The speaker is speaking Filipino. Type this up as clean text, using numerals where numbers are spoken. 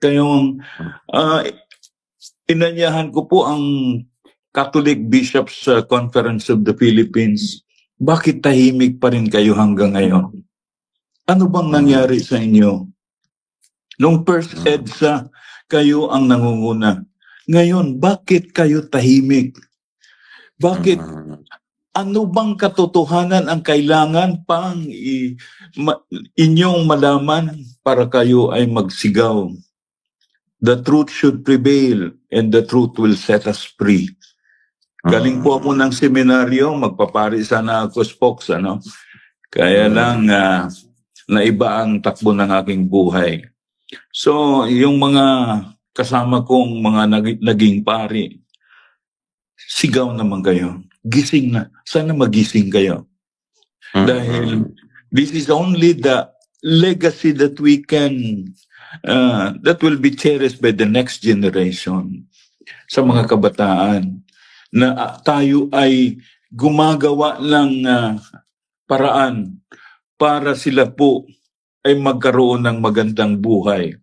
Kayong inanyahan ko po ang Catholic Bishops Conference of the Philippines. Bakit tahimik pa rin kayo hanggang ngayon? Ano bang nangyari sa inyo? Nung first EDSA, kayo ang nangunguna. Ngayon, bakit kayo tahimik? Bakit? Ano bang katotohanan ang kailangan pang inyong malaman para kayo ay magsigaw? The truth should prevail and the truth will set us free. Galing po ako ng seminaryo, magpapari sana ako spokes, ano? Kaya lang naiba ang takbo ng aking buhay. So, yung mga kasama kong mga naging pari, sigaw naman kayo. Gising na. Sana magising kayo. Dahil this is only the legacy that we can, that will be cherished by the next generation sa mga kabataan, na tayo ay gumagawa ng paraan para sila po ay magkaroon ng magandang buhay.